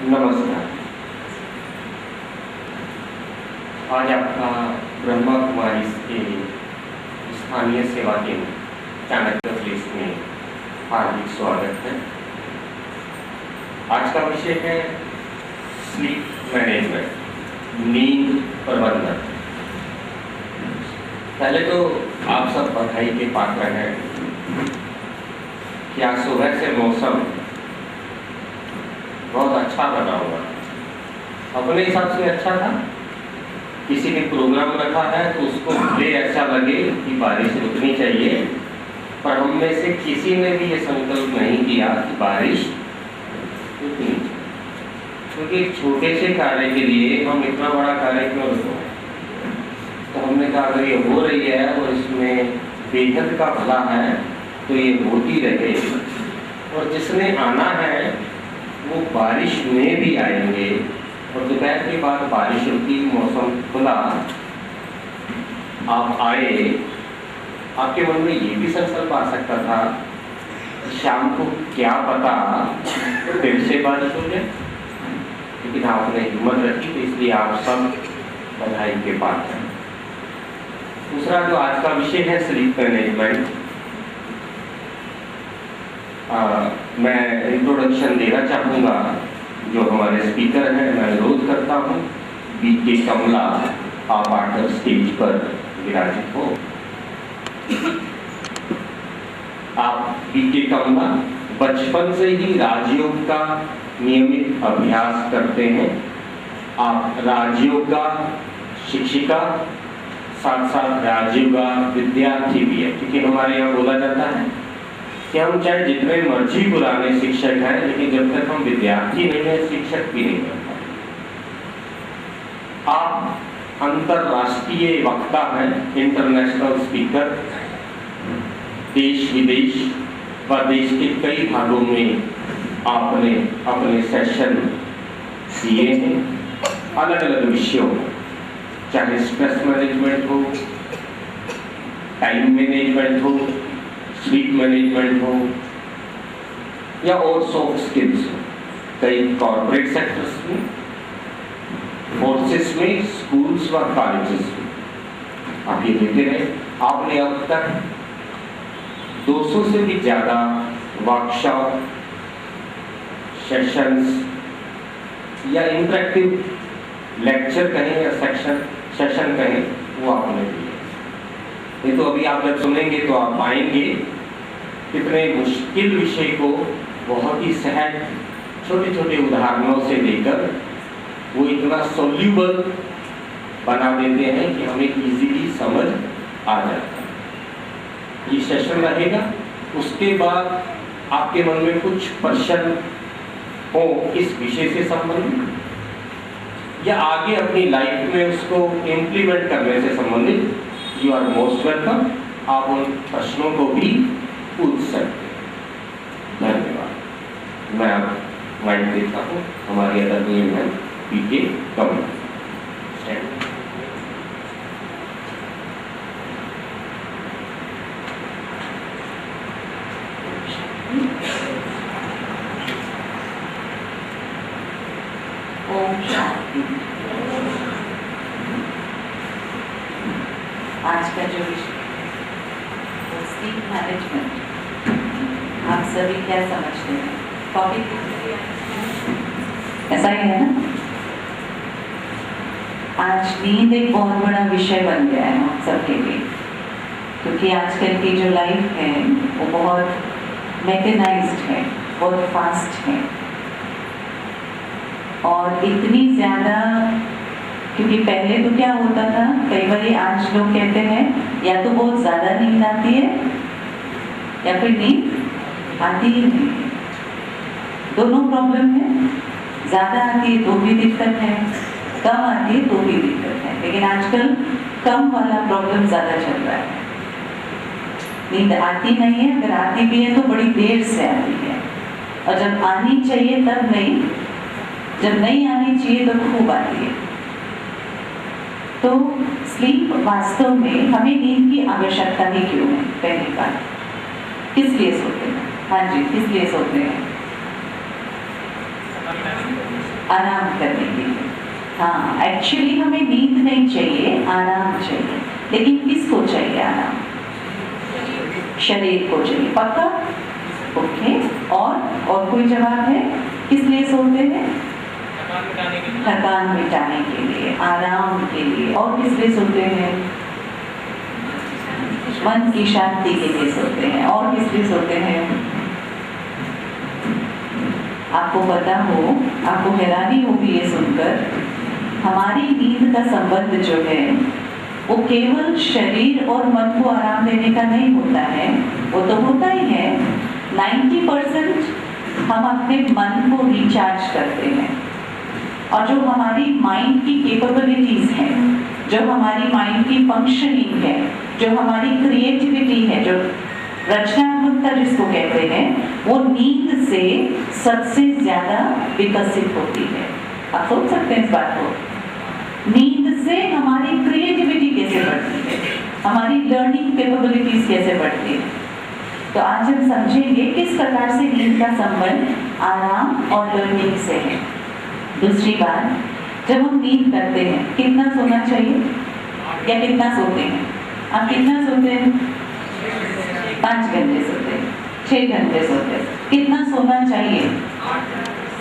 नमस्कार। आज आपका ब्रह्मा कुमारी के स्थानीय सेवा केंद्र चाणक्य प्लेस में हार्दिक स्वागत है। आज का विषय है स्लीप मैनेजमेंट, नींद प्रबंधन। पहले तो आप सब बधाई के पात्र हैं कि आज सुबह से मौसम बहुत अच्छा बना हुआ, अपने हिसाब से अच्छा था। किसी ने प्रोग्राम रखा है तो उसको भले ऐसा लगे कि बारिश रुकनी चाहिए, पर हम में से किसी ने भी ये संकल्प नहीं किया कि बारिश रुकनी चाहिए, क्योंकि एक छोटे से कार्य के लिए हम इतना बड़ा कार्य क्यों रुको। तो हमने कहा अगर ये हो रही है और इसमें बेहद का भला है तो ये होती रहे, और जिसने आना है वो बारिश में भी आएंगे। और दोपहर के बाद बारिश रुकी, मौसम खुला, आप आए, आपके मन में ये भी संकल्प आ सकता था शाम को क्या पता फिर से बारिश हो जाए, लेकिन आपने हिम्मत रखी, तो इसलिए आप सब बधाई के पात्र हैं। दूसरा जो आज का विषय है स्लीप मैनेजमेंट, मैं इंट्रोडक्शन देना चाहूँगा। जो हमारे स्पीकर हैं, मैं अनुरोध करता हूँ बीके कमला आप आकर स्टेज पर विराजित हो। आप बीके कमला बचपन से ही राजयोग का नियमित अभ्यास करते हैं। आप राजयोग का शिक्षिका, साथ साथ राजयोग का विद्यार्थी भी है, क्योंकि हमारे यहाँ बोला जाता है कि हम चाहे जितने मर्जी पुराने शिक्षक हैं, लेकिन जब तक हम विद्यार्थी नहीं है शिक्षक भी नहीं बनता। आप अंतरराष्ट्रीय वक्ता हैं, इंटरनेशनल स्पीकर, देश विदेश व देश के कई भागों में आपने अपने सेशन दिए हैं अलग अलग विषयों में, चाहे स्ट्रेस मैनेजमेंट हो, टाइम मैनेजमेंट हो, स्लीप मैनेजमेंट हो, या और सॉफ्ट स्किल्स हो। कई कॉर्पोरेट सेक्टर्स में, फोर्सेस में, स्कूल्स व कॉलेजेस में आप ये देते रहे। आपने अब तक 200 से भी ज़्यादा वर्कशॉप, सेशंस या इंटरेक्टिव लेक्चर कहें या सेशन कहें, वो आपने दिए। ये तो अभी आप जब सुनेंगे तो आप पाएंगे कितने मुश्किल विषय को बहुत ही सहज छोटे छोटे उदाहरणों से लेकर वो इतना सोल्यूबल बना देते हैं कि हमें इजीली समझ आ जाता है। ये सेशन रहेगा, उसके बाद आपके मन में कुछ प्रश्न हो इस विषय से संबंधित या आगे अपनी लाइफ में उसको इम्प्लीमेंट करने से संबंधित, यू आर मोस्ट वेलकम। आप उन प्रश्नों को भी पूछ सकते हैं। धन्यवाद। मैं अब माइक देता हूँ हमारी आदरणीय मैम बीके कमला। ओम शांति। आज का जो विषय स्लीप मैनेजमेंट, आप सभी क्या समझते हैं? टॉपिक ऐसा ही है ना? आज नींद एक बहुत बड़ा विषय बन गया है हम सबके लिए, क्योंकि आजकल की जो लाइफ है वो बहुत मैकेनाइज्ड है, बहुत फास्ट है, और इतनी ज़्यादा, क्योंकि पहले तो क्या होता था, कई बार आज लोग कहते हैं या तो बहुत ज़्यादा नींद आती है या फिर नींद आती ही नहीं है। दोनों प्रॉब्लम है, ज़्यादा आती है तो भी दिक्कत है, कम आती है तो भी दिक्कत है। लेकिन आजकल कम वाला प्रॉब्लम ज़्यादा चल रहा है। नींद आती नहीं है, अगर आती भी है तो बड़ी देर से आती है, और जब आनी चाहिए तब नहीं, जब नहीं आनी चाहिए तो खूब आती है। तो स्लीप वास्तव में हमें नींद की आवश्यकता ही क्यों है? पहली बात, किस लिए सोते हैं? हाँ जी, किस लिए सोते हैं? आराम करने के लिए। हाँ, एक्चुअली हमें नींद नहीं चाहिए, आराम चाहिए। लेकिन किसको चाहिए आराम? शरीर को चाहिए। पक्का? ओके। और कोई जवाब है? किस लिए सोते हैं? थकान मिटाने के लिए, आराम के लिए। और किस लिए सोते हैं? मन की शांति के लिए सोते हैं। और किस लिए सोते हैं? आपको पता हो, आपको हैरानी होगी ये सुनकर, हमारी नींद का संबंध जो है वो केवल शरीर और मन को आराम देने का नहीं होता है। वो तो होता ही है, 90% हम अपने मन को रिचार्ज करते हैं। और जो हमारी माइंड की कैपेबिलिटीज हैं, जो हमारी माइंड की फंक्शनिंग है, जो हमारी क्रिएटिविटी है, जो रचनात्मकता जिसको कहते हैं, वो नींद से सबसे ज्यादा विकसित होती है। आप सोच सकते हैं इस बात को? नींद से हमारी क्रिएटिविटी कैसे बढ़ती है, हमारी लर्निंग कैपेबिलिटीज कैसे बढ़ती है। तो आज हम समझेंगे किस प्रकार से नींद का संबंध आराम और लर्निंग से है। दूसरी बात, जब हम नींद करते हैं कितना सोना चाहिए या कितना सोते हैं? आप कितना सोते हैं? 5 घंटे सोते हैं, 6 घंटे सोते हैं। कितना सोना चाहिए?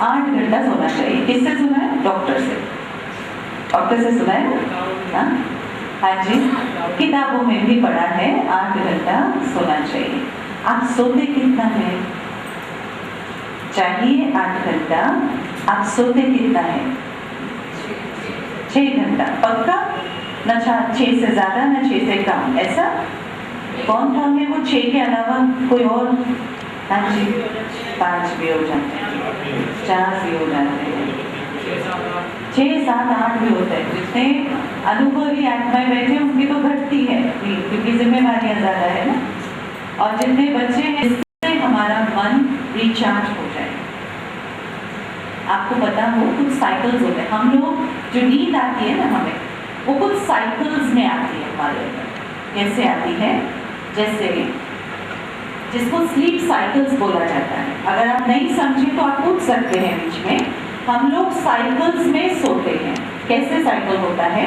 8 घंटा सोना चाहिए। किससे सुना है? डॉक्टर से। डॉक्टर से सुना है? हाँ जी, किताबों में भी पढ़ा है 8 घंटा सोना चाहिए। आप सोते कितना है? चाहिए 8 घंटा, आप सोते कितना है? 6 घंटा। पक्का? न 6 से ज्यादा न 6 से कम, ऐसा? कौन कौन है वो 6 के अलावा कोई और? हाँ जी, 5 भी हो जाते हैं, 4 भी हो जाते हैं, 6, 7, 8 भी होते हैं। जितने अनुभवी आत्माएं बैठे उनकी तो घटती है क्योंकि जिम्मेवारियां ज्यादा है ना। और जितने बच्चे हैं, इससे हमारा मन रिचार्ज हो जाए। आपको पता हो कुछ साइकिल्स होते हैं, हम लोग जो नींद आती है ना हमें, वो कुछ साइकिल्स में आती है हमारे अंदर। कैसे आती है? जैसे जिसको स्लीप साइकिल्स बोला जाता है। अगर आप नहीं समझे तो आप पूछ सकते हैं बीच में। हम लोग साइकिल्स में सोते हैं। कैसे साइकिल होता है?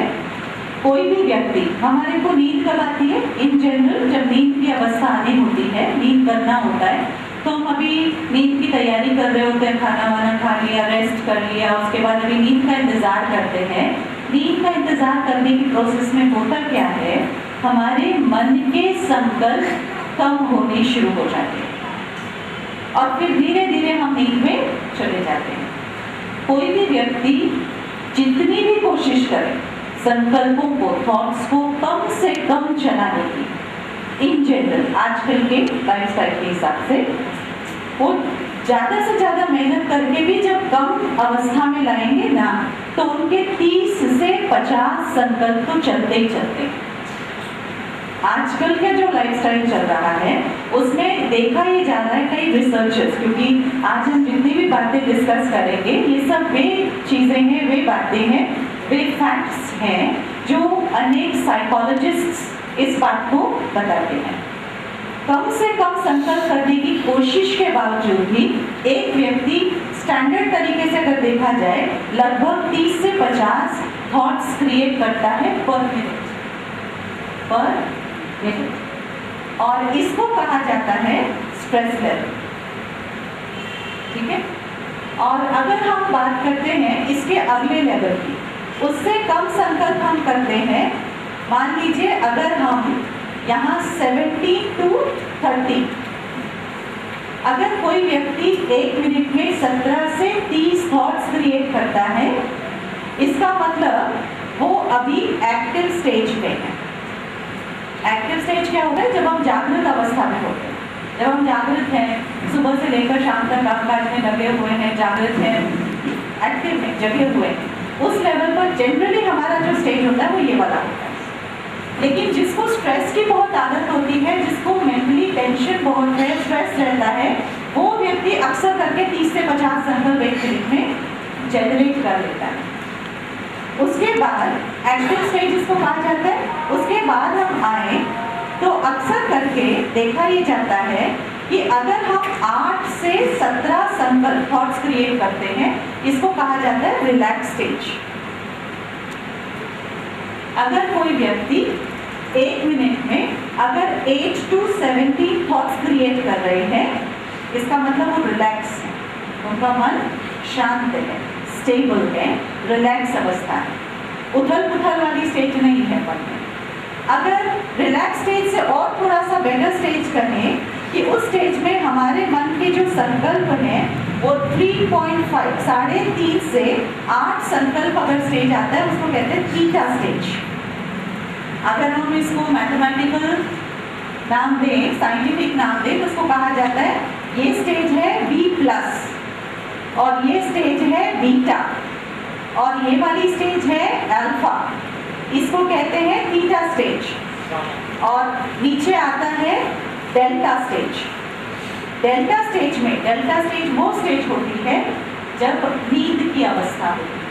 कोई भी व्यक्ति, हमारे को नींद कब आती है? इन जनरल जब नींद की अवस्था आनी होती है, नींद करना होता है, तो हम अभी नींद की तैयारी कर रहे होते हैं, खाना वाना खा लिया, रेस्ट कर लिया, उसके बाद अभी नींद का इंतजार करते हैं। नींद का इंतजार करने की प्रोसेस में होता क्या है? हमारे मन के संकल्प कम होने शुरू हो जाते हैं और फिर धीरे धीरे हम नींद में चले जाते हैं। कोई भी व्यक्ति जितनी भी कोशिश करे संकल्पों को, थॉट्स को कम से कम चलाने की, इन जनरल आजकल के लाइफस्टाइल के हिसाब से, वो ज्यादा से ज्यादा मेहनत करके भी जब कम अवस्था में लाएंगे ना, तो उनके 30 से 50 संकल्प तो चलते ही चलते हैं। आजकल का जो लाइफस्टाइल चल रहा है उसमें देखा ये जा रहा है, कई रिसर्चर्स, क्योंकि आज हम जितनी भी बातें डिस्कस करेंगे ये सब वे चीजें हैं, वे बातें हैं, वे फैक्ट्स हैं जो अनेक साइकोलॉजिस्ट्स इस बात को बताते हैं। कम से कम संकल्प करने की कोशिश के बावजूद भी एक व्यक्ति स्टैंडर्ड तरीके से अगर देखा जाए लगभग 30 से 50 थॉट्स क्रिएट करता है पर मिनट। और इसको कहा जाता है स्ट्रेस लेवल। ठीक है? और अगर हम बात करते हैं इसके अगले लेवल की, उससे कम संकल्प हम करते हैं। मान लीजिए अगर हम यहाँ 70 to 30, अगर कोई व्यक्ति 1 मिनट में 17 से 30 थॉट्स क्रिएट करता है, इसका मतलब वो अभी एक्टिव स्टेज पे है। एक्टिव स्टेज क्या होता है? जब हम जागृत अवस्था में होते हैं, जब हम जागृत हैं, सुबह से लेकर शाम तक कामकाज में लगे हुए हैं, जागृत हैं, एक्टिव हैं, जगे हुए हैं, उस लेवल पर जनरली हमारा जो स्टेज होता है वो ये वाला होता है। लेकिन जिसको स्ट्रेस की बहुत आदत होती है, जिसको मेंटली टेंशन बहुत है, स्ट्रेस रहता है, वो व्यक्ति अक्सर करके 30 से 50 संकल्प एक मिनट में जनरेट कर लेता है। उसके बाद एक्टिव स्टेज जिसको कहा जाता है, उसके बाद हम आए तो अक्सर करके देखा ये जाता है कि अगर हम 8 से 17 संकल्प थॉट्स क्रिएट करते हैं, इसको कहा जाता है रिलैक्स स्टेज। अगर कोई व्यक्ति 1 मिनट में अगर 8 to 17 थॉट्स क्रिएट कर रहे हैं, इसका मतलब वो रिलैक्स है, उनका मन शांत है, स्टेबल है, रिलैक्स अवस्था है, उथल पुथल वाली स्टेज नहीं है मन में। अगर रिलैक्स स्टेज से और थोड़ा सा बेटर स्टेज कहें कि उस स्टेज में हमारे मन के जो संकल्प हैं वो 3.5 3.5 से 8 संकल्प अगर स्टेज आता है, उसको कहते हैं थीटा स्टेज। अगर हम इसको मैथमेटिकल नाम दें, साइंटिफिक नाम दें, तो उसको कहा जाता है ये स्टेज है B+ और ये स्टेज है बीटा और ये वाली स्टेज है अल्फा, इसको कहते हैं थीटा स्टेज। और नीचे आता है डेल्टा स्टेज। डेल्टा स्टेज में, डेल्टा स्टेज वो स्टेज होती है जब नींद की अवस्था होती है,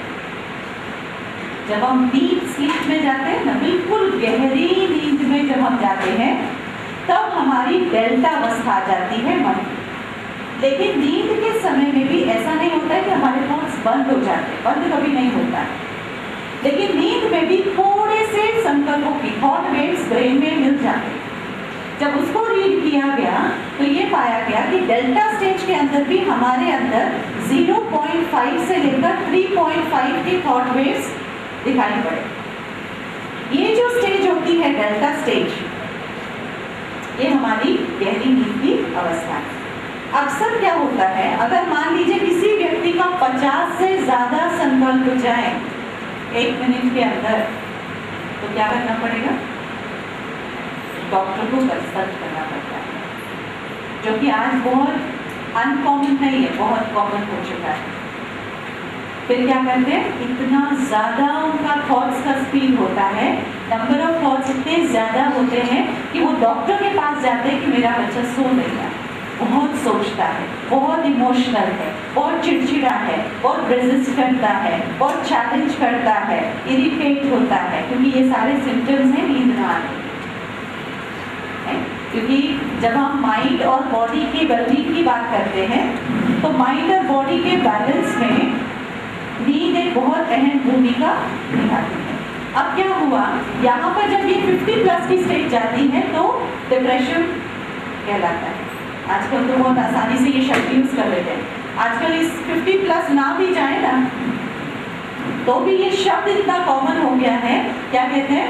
जब हम डीप स्लीप में जाते हैं ना, बिल्कुल गहरी नींद में जब हम जाते हैं, तब हमारी डेल्टा अवस्था आ जाती है मन की। लेकिन नींद के समय में भी ऐसा नहीं होता है कि हमारे थॉट्स बंद हो जाते हैं, बंद कभी नहीं होता है। लेकिन नींद में भी थोड़े से संकल्पों की थॉट वेव्स ब्रेन में मिल जाते हैं। जब उसको रीड किया गया तो ये पाया गया कि डेल्टा स्टेज के अंदर भी हमारे अंदर 0.5 से लेकर 3.5 की थॉट वेव्स दिखाई पड़े। ये जो स्टेज होती है डेल्टा स्टेज, ये हमारी गहरी नींद की अवस्था है। अक्सर क्या होता है, अगर मान लीजिए किसी व्यक्ति का 50 से ज़्यादा संकल्प जाए 1 मिनट के अंदर, तो क्या करना पड़ेगा? डॉक्टर को कंसल्ट करना पड़ता है, जो कि आज बहुत अनकॉमन नहीं है, बहुत कॉमन हो चुका है। फिर क्या करते हैं, इतना ज़्यादा उनका थॉट्स का स्पीड होता है, नंबर ऑफ थॉट्स इतने ज़्यादा होते हैं कि वो डॉक्टर के पास जाते हैं कि मेरा बच्चा सो नहीं रहा, बहुत सोचता है, बहुत इमोशनल है, बहुत चिड़चिड़ा है, बहुत रेजिस्ट करता है, बहुत चैलेंज करता है, इरिटेट होता है, क्योंकि ये सारे सिम्टम्स हैं नींद ना आने। क्योंकि जब हम माइंड और बॉडी की वेलबींग की बात करते हैं, तो माइंड और बॉडी के बैलेंस में नींद एक बहुत अहम भूमिका निभाती है। अब क्या हुआ, यहाँ पर जब ये 50+ की स्टेज जाती है तो डिप्रेशन कहलाता है। आजकल तो बहुत आसानी से ये शब्द यूज कर लेते हैं। आजकल इस 50+ ना भी जाए ना, तो भी ये शब्द इतना कॉमन हो गया है। क्या कहते हैं,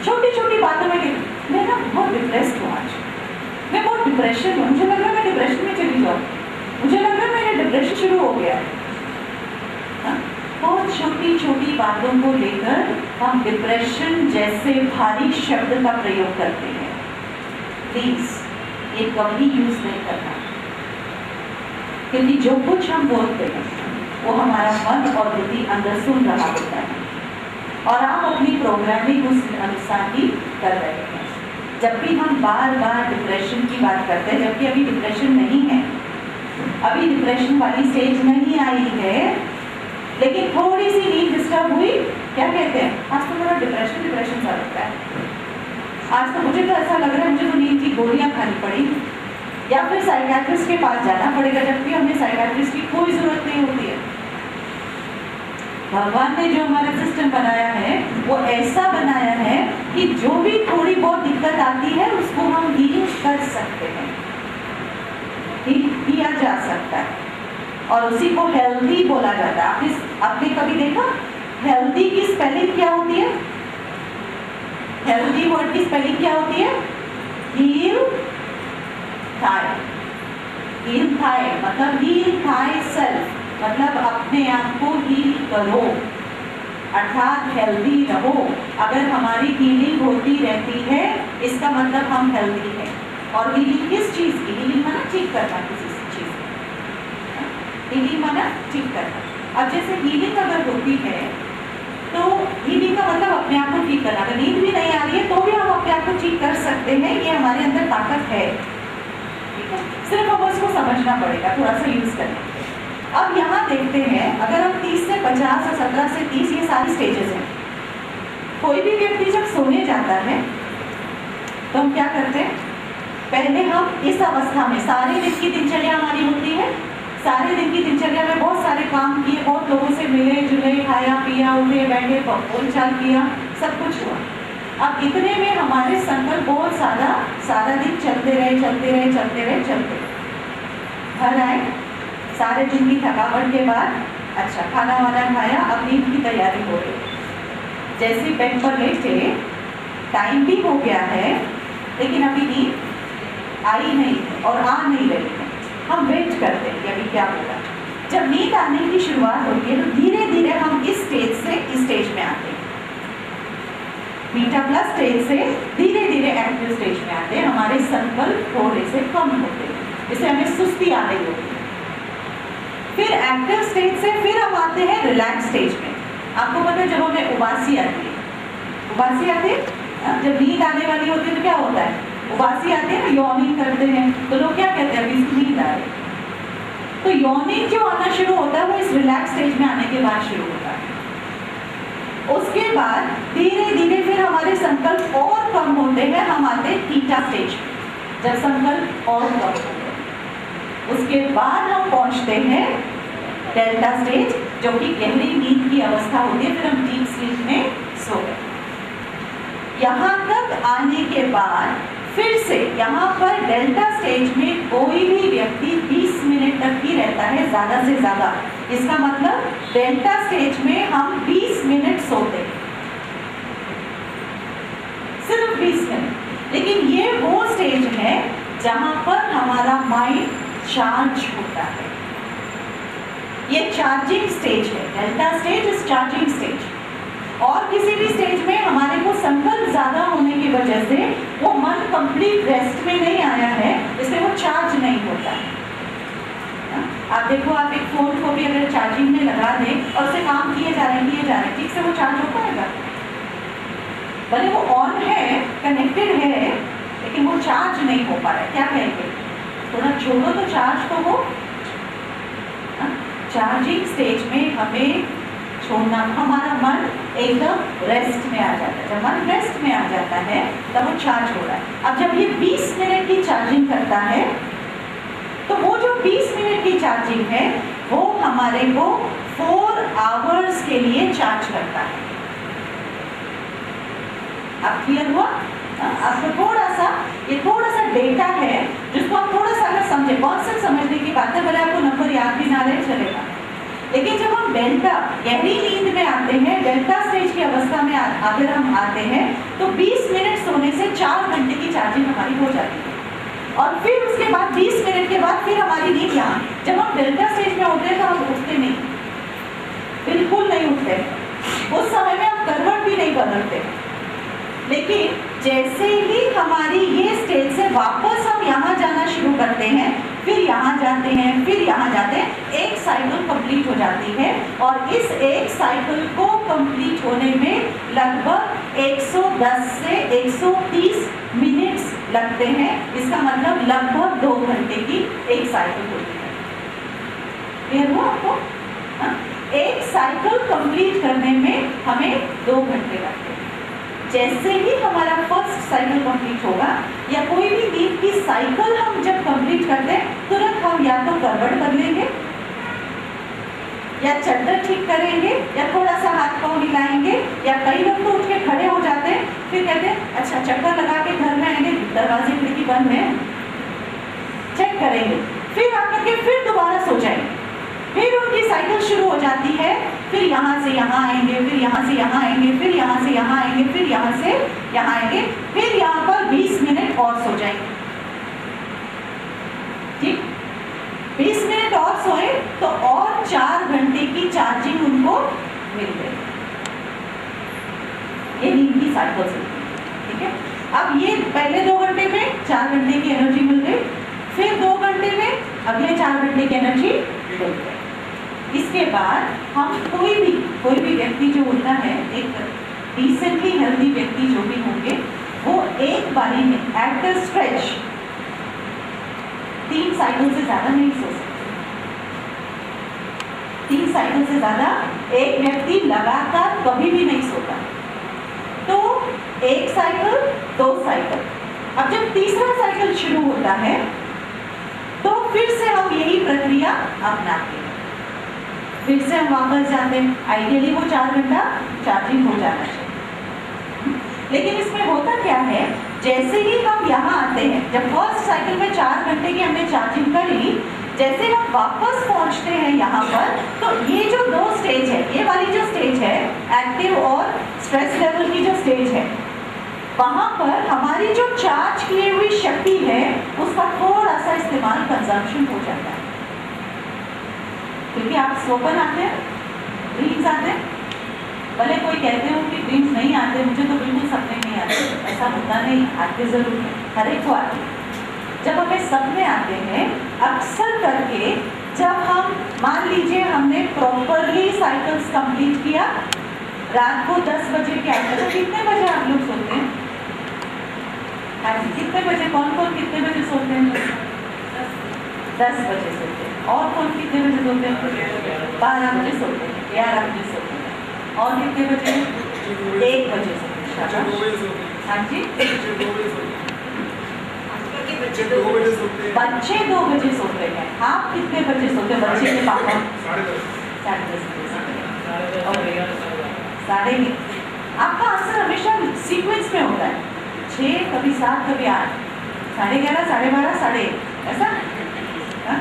छोटी छोटी बातों में मैं ना बहुत डिप्रेस्ड हूँ, आज मैं बहुत डिप्रेशन हूँ, मुझे लग रहा है मैं डिप्रेशन में चली जाऊँ, मुझे लग रहा है मेरा डिप्रेशन शुरू हो गया है। बहुत छोटी छोटी बातों को लेकर हम डिप्रेशन जैसे भारी शब्द का प्रयोग करते हैं। प्लीज ये कभी यूज नहीं करना, क्योंकि जो कुछ हम बोलते हैं वो हमारा मन और बुद्धि अंदर सुन रहा होता है और आप अपनी प्रोग्रामिंग उस अनुसार ही कर रहे हैं। जब भी हम बार बार डिप्रेशन की बात करते हैं, जबकि अभी डिप्रेशन नहीं है, अभी डिप्रेशन वाली स्टेज नहीं आई है, लेकिन थोड़ी सी नींद डिस्टर्ब हुई, क्या कहते हैं, आज तो मेरा डिप्रेशन सा लगता है, आज तो मुझे तो ऐसा लग रहा है मुझे तो नींद की गोलियां खानी पड़ी, या फिर साइकियाट्रिस्ट के पास जाना पड़ेगा, जबकि हमें साइकियाट्रिस्ट की कोई जरूरत नहीं होती है। भगवान ने जो हमारा सिस्टम बनाया है वो ऐसा बनाया है कि जो भी थोड़ी बहुत दिक्कत आती है उसको हम हील कर सकते हैं, हील किया जा सकता है, और उसी को हेल्दी बोला जाता है। आपने कभी देखा हेल्दी की स्पेलिंग क्या होती है? हेल्दी वर्ड की स्पेलिंग क्या होती है? Heal thy. हील थाई मतलब हील थाई सेल्फ, मतलब अपने आप को हील करो, अर्थात हेल्दी रहो। अगर हमारी हीलिंग होती रहती है, इसका मतलब हम हेल्दी हैं। और हीलिंग किस चीज़ की? हीलिंग माना ठीक करना किसी चीज़ की, हीलिंग माना ठीक करना। अब जैसे हीलिंग अगर होती है तो हीलिंग का मतलब अपने आप को ठीक करना। अगर नींद भी नहीं आ रही है तो भी हम अपने आप को ठीक कर सकते हैं, ये हमारे अंदर ताकत है, ठीक है। सिर्फ हम उसको समझना पड़ेगा, थोड़ा सा यूज करें। अब यहाँ देखते हैं, अगर हम 30 से 50 और 17 से 30 ये सारी स्टेजेस हैं। कोई भी व्यक्ति जब सोने जाता है तो हम क्या करते हैं? पहले हम इस अवस्था में सारे दिन की दिनचर्या हमारी होती है, सारे दिन की दिनचर्या में बहुत सारे काम किए, बहुत लोगों से मिले जुले, खाया पिया, उठे बैठे, बोलचाल किया, सब कुछ हुआ। अब इतने में हमारे संकल्प बहुत सारा दिन चलते रहे। घर आए, सारे दिन की थकावट के बाद अच्छा खाना वाना खाया, अब नींद की तैयारी हो रही। जैसे बेड पर लेटे, टाइम भी हो गया है लेकिन अभी नींद आई नहीं है और आ नहीं रही है। हम वेट करते हैं कि अभी क्या होगा। जब नींद आने की शुरुआत होती है तो धीरे धीरे हम इस स्टेज से इस स्टेज में आते हैं। बीटा प्लस स्टेज से धीरे धीरे एक्टिव स्टेज में आते हैं। हमारे संकल्प थोड़े से कम होते हैं, जिससे हमें सुस्ती आ रही होती है। फिर एक्टिव स्टेज से फिर हम आते हैं रिलैक्स स्टेज में। आपको पता है जब हमें उबासी आती है, जब नींद आने वाली होती है तो क्या होता है, उबासी आती है ना, यॉर्निंग करते हैं। तो लोग क्या कहते हैं, अभी इसकी नींद आ रही। तो यॉर्निंग जो आना शुरू होता है वो इस रिलैक्स स्टेज में आने के बाद शुरू होता है। उसके बाद धीरे धीरे फिर हमारे संकल्प और कम होते हैं, हम आते हैं थीटा स्टेज में, जब संकल्प और कम होते हैं। उसके बाद हम पहुंचते हैं डेल्टा स्टेज, जो कि गहरी नींद की अवस्था होती है। फिर हम डीप स्लीप में सो गए। यहाँ तक आने के बाद फिर से यहाँ पर डेल्टा स्टेज में कोई भी व्यक्ति 20 मिनट तक ही रहता है, ज़्यादा से ज़्यादा। इसका मतलब डेल्टा स्टेज में हम 20 मिनट सोते हैं, सिर्फ 20 मिनट। लेकिन ये वो स्टेज है जहाँ पर हमारा माइंड चार्ज होता है। ये चार्जिंग स्टेज है। Delta stage is charging stage. और किसी भी स्टेज में हमारे को संकल्प ज्यादा होने की वजह से वो मन कंप्लीट रेस्ट में नहीं आया है, इसलिए वो चार्ज नहीं होता है। आप देखो, आप एक फोन को भी अगर चार्जिंग में लगा दें और उससे काम किए जा रहे हैं, ठीक से वो चार्ज हो पाएगा? भले वो ऑन है, कनेक्टेड है, लेकिन वो चार्ज नहीं हो पा रहा है। क्या कहेंगे, थोड़ा छोड़ो तो चार्ज तो हो। चार्जिंग स्टेज में हमें छोड़ना, हमारा मन एकदम रेस्ट में आ जाता है। जब मन रेस्ट में आ जाता है तब वो चार्ज हो रहा है। अब जब ये 20 मिनट की चार्जिंग करता है तो वो जो 20 मिनट की चार्जिंग है वो हमारे को 4 आवर्स के लिए चार्ज करता है। अब क्लियर हुआ? आपको थोड़ा सा डेटा है जिसको आप थोड़ा सा अगर समझे, कॉन्सेप्ट समझने की बात है, भले आपको नंबर याद भी ना रहे चलेगा। लेकिन जब हम डेल्टा गहरी नींद में आते हैं, डेल्टा स्टेज की अवस्था में अगर हम आते हैं तो 20 मिनट सोने से 4 घंटे की चार्जिंग हमारी हो जाती है। और फिर उसके बाद 20 मिनट के बाद फिर हमारी नींद यहाँ, जब हम डेल्टा स्टेज में होते हैं तो हम उठते नहीं, बिल्कुल नहीं उठते। उस समय में हम करवट भी नहीं बदलते। लेकिन जैसे ही हमारी ये स्टेज से वापस हम यहाँ जाना शुरू करते हैं, फिर यहाँ जाते हैं, फिर यहाँ जाते हैं, एक साइकिल कंप्लीट हो जाती है। और इस एक साइकिल को कंप्लीट होने में लगभग 110 से 130 मिनट्स लगते हैं। इसका मतलब लगभग 2 घंटे की एक साइकिल होती है। क्लियर हुआ आपको? एक साइकिल कंप्लीट करने में हमें 2 घंटे लगते हैं। जैसे ही हमारा फर्स्ट साइकिल कंप्लीट होगा या कोई भी नींद की साइकिल हम जब कंप्लीट करते हैं, तुरंत हम या तो करवट बदलेंगे या चद्दर ठीक करेंगे या थोड़ा सा हाथ पांव हिलाएंगे, या कई लोग तो उठ के खड़े हो जाते हैं, फिर कहते हैं अच्छा चक्कर लगा के घर में आएंगे, दरवाजे खिड़की बंद है, चेक करेंगे, फिर आकर के फिर दोबारा सो जाएंगे। फिर उनकी साइकिल शुरू हो जाती है। फिर यहाँ से यहाँ आएंगे, फिर यहाँ से यहाँ आएंगे, फिर यहाँ से यहाँ आएंगे, फिर यहाँ से यहाँ आएंगे, फिर यहाँ पर 20 मिनट और सो जाएंगे। ठीक, 20 मिनट और सोए तो और 4 घंटे की चार्जिंग उनको मिल गई। ये नींद की साइकिल से, ठीक है। अब ये पहले 2 घंटे में 4 घंटे की एनर्जी मिल गई, फिर 2 घंटे में अगले 4 घंटे की एनर्जी मिल गई। इसके बाद हम कोई भी व्यक्ति जो होता है, एक डिसेंटली हेल्दी व्यक्ति जो भी होंगे, वो एक बारी में एट द स्ट्रेच 3 साइकिल से ज्यादा नहीं सो सकते। 3 साइकिल से ज्यादा एक व्यक्ति लगातार कभी भी नहीं सोता। तो 1 साइकिल, 2 साइकिल, अब जब तीसरा साइकिल शुरू होता है तो फिर से हम यही प्रक्रिया अपनाते हैं, फिर से हम वापस जाते हैं। आइडियली वो 4 घंटा चार्जिंग हो जाना चाहिए, लेकिन इसमें होता क्या है, जैसे ही हम यहाँ आते हैं, जब फर्स्ट साइकिल में 4 घंटे की हमने चार्जिंग कर ली, जैसे हम वापस पहुंचते हैं यहाँ पर, तो ये जो 2 स्टेज है, ये वाली जो स्टेज है एक्टिव और स्ट्रेस लेवल की जो स्टेज है, वहाँ पर हमारी जो चार्ज किए हुई शक्ति है उसका थोड़ा सा इस्तेमाल कंजम्पशन हो जाता है, क्योंकि आप सोपन आते हैं, ड्रीम्स आते हैं। भले कोई कहते हो कि ड्रीम्स नहीं आते, मुझे तो बिल्कुल सपने नहीं आते, ऐसा होता नहीं, आते जरूर है, हर एक को आते। जब हमें सपने आते हैं अक्सर करके, जब हम मान लीजिए हमने प्रॉपरली साइकिल्स कंप्लीट किया, रात को 10 बजे के आसपास, तो कितने बजे आप लोग सोते हैं? कितने बजे, कौन कौन कितने बजे सोते हैं? 10 बजे सोते हैं। और कौन कितने बजे सोते हैं? 12 बजे सोते हैं, 11 बजे सोते हैं। और कितने बजे? 1 बजे सोते हैं। हाँ जी, बच्चे 2 बजे सोते हैं। आप कितने बजे सोते हैं? बच्चे के पापा 10:30 बजे सोते हैं। साढ़े, आपका आंसर हमेशा सीक्वेंस में होता है, 6, कभी 7, कभी 8, 11:30, 12:30, 1:30, ऐसा। हा?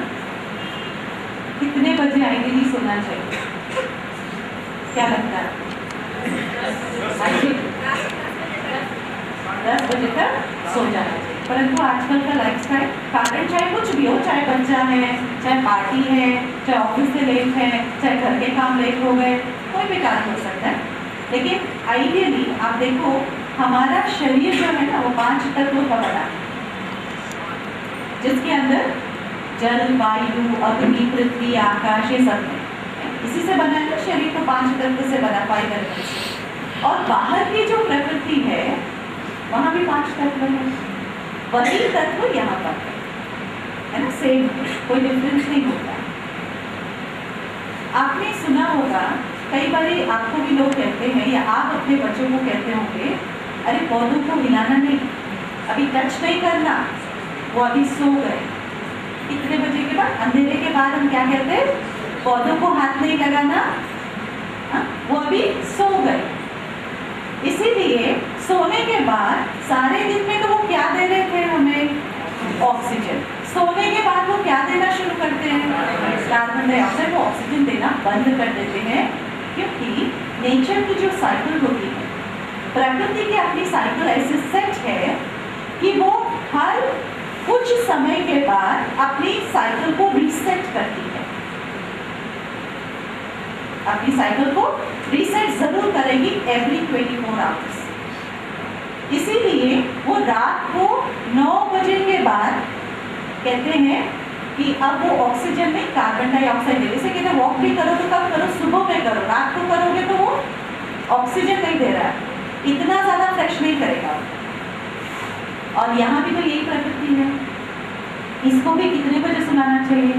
कितने बजे आइडियली सोना चाहिए? क्या लगता है? 10 बजे तक सो जाना चाहिए। परंतु आजकल का लाइफस्टाइल कारण, चाहे कुछ भी हो, चाहे बच्चा है, चाहे पार्टी है, चाहे ऑफिस से लेट है, चाहे घर के काम लेट हो गए, कोई भी कारण हो सकता है, लेकिन आइडियली आप देखो हमारा शरीर जो है ना वो 5 तत्वों का बना है, जिसके अंदर जल, वायु, अग्नि, पृथ्वी, आकाश, ये सब है। इसी से बना है ना शरीर, तो 5 तत्व से बना, फाइबर से। और बाहर की जो प्रकृति है वहाँ भी 5 तत्व है, वही तत्व यहाँ पर है ना, सेम, कोई डिफरेंस नहीं होता। आपने सुना होगा कई बार, आपको भी लोग कहते हैं या आप अपने बच्चों को कहते होंगे, अरे पौधों को हिलाना नहीं, अभी टच नहीं करना, वो अभी सो गए। कितने बजे के बाद? अंधेरे के बाद हम क्या कहते हैं? पौधों को हाथ नहीं लगाना, वो अभी सो गए। इसीलिए सोने के बाद सारे दिन में तो वो क्या दे रहे थे हमें? ऑक्सीजन। सोने के बाद वो क्या देना शुरू करते हैं? Carbon dioxide. वो ऑक्सीजन देना बंद कर देते हैं, क्योंकि नेचर की जो साइकिल होती है, प्रकृति की अपनी साइकिल ऐसे सेट है कि वो हर कुछ समय के बाद अपनी साइकिल को रीसेट करती है, अपनी साइकिल को रीसेट जरूर करेगी एवरी 24 आवर्स। इसीलिए वो रात को 9 बजे के बाद कहते हैं कि अब वो ऑक्सीजन में कार्बन डाइऑक्साइड दे, जैसे कहते हैं वॉक भी करो तो कब करो? सुबह में करो, रात को करोगे तो वो ऑक्सीजन नहीं दे रहा है, इतना ज़्यादा फ्रेश नहीं करेगा। और यहाँ भी तो यही प्रकृति है, इसको भी कितने बजे सुनाना चाहिए?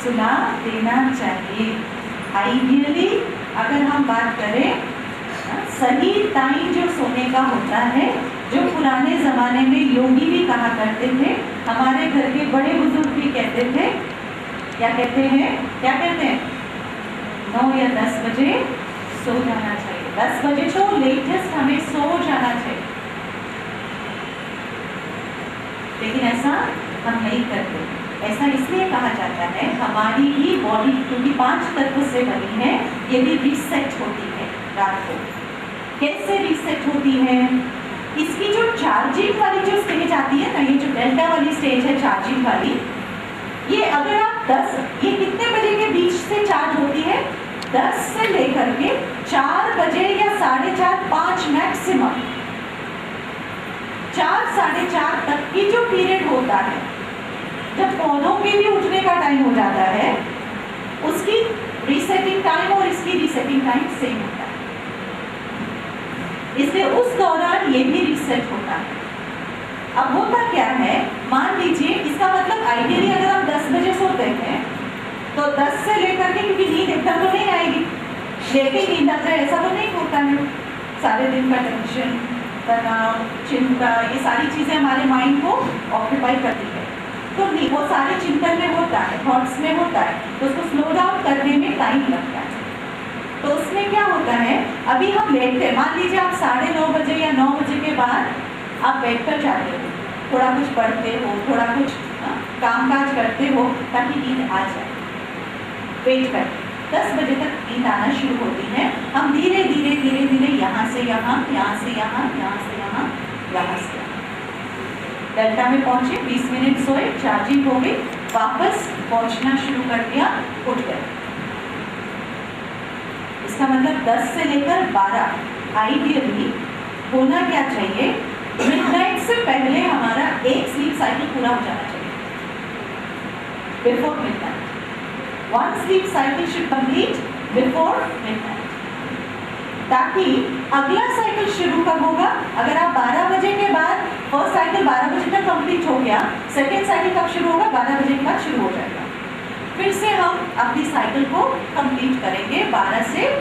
सुना देना चाहिए। आइडियली अगर हम बात करें, सही टाइम जो सोने का होता है, जो पुराने ज़माने में योगी भी कहा करते थे, हमारे घर के बड़े बुजुर्ग भी कहते थे, क्या कहते हैं? 9 या 10 बजे सो जाना चाहिए। 10 बजे तो लेटेस्ट हमें सो जाना चाहिए, लेकिन ऐसा हम नहीं करते। ऐसा इसलिए कहा जाता है, हमारी ही बॉडी क्योंकि 5 तत्व से बनी है, ये भी रीसेट होती है रात को। कैसे रीसेट होती है? इसकी जो चार्जिंग वाली जो स्टेज आती है ना, ये जो डेल्टा वाली स्टेज है चार्जिंग वाली, ये अगर आप 10, ये कितने बजे के बीच से चार्ज होती है? 10 से लेकर के 4 बजे या 4:30, 5 मैक्सिमम, 4, 4:30 तक की जो पीरियड होता है, जब पौधों के भी उठने का टाइम हो जाता है, उसकी रीसेटिंग टाइम और इसकी रीसेटिंग टाइम सेम होता है, इसलिए उस दौरान ये भी रीसेट होता है। अब होता क्या है, मान लीजिए इसका मतलब आइडियली अगर हम 10 बजे सोते हैं तो 10 से लेकर के, क्योंकि नींद एकदम तो नहीं आएगी, लेके नींद आ जाए ऐसा तो नहीं होता है, सारे दिन का टेंशन, तनाव, चिंता, ये सारी चीज़ें हमारे माइंड को ऑक्यूपाई करती है। तो नहीं, वो सारे चिंतन में होता है, थॉट्स में होता है, तो उसको स्लो डाउन करने में टाइम लगता है। तो उसमें क्या होता है, अभी हम लेटते हैं, मान लीजिए आप 9:30 बजे या 9 बजे के बाद आप बेड पर जाते हो, थोड़ा कुछ पढ़ते हो, थोड़ा कुछ काम काज करते हो ताकि नींद आ जाए। वेट करते 10 बजे तक नींद आना शुरू होती है। हम धीरे धीरे धीरे धीरे यहाँ से यहाँ, यहाँ से यहाँ, यहाँ से यहाँ, यहाँ से यहाँ डेल्टा में पहुंचे, 20 मिनट सोए, चार्जिंग हो गई, वापस पहुंचना शुरू कर दिया, उठ गए। इसका मतलब 10 से लेकर 12 आइडियली होना क्या चाहिए, मिडनाइट से पहले हमारा एक स्लीप साइकिल पूरा हो जाना चाहिए, before midnight. One sleep cycle should complete before midnight, ताकि अगला साइकिल शुरू कब होगा। अगर आप 12 बजे के बाद, फर्स्ट साइकिल 12 बजे तक कंप्लीट हो गया, सेकेंड साइकिल कब शुरू होगा, 12 बजे के बाद शुरू हो जाएगा। फिर से हम अपनी साइकिल को कंप्लीट करेंगे 12 से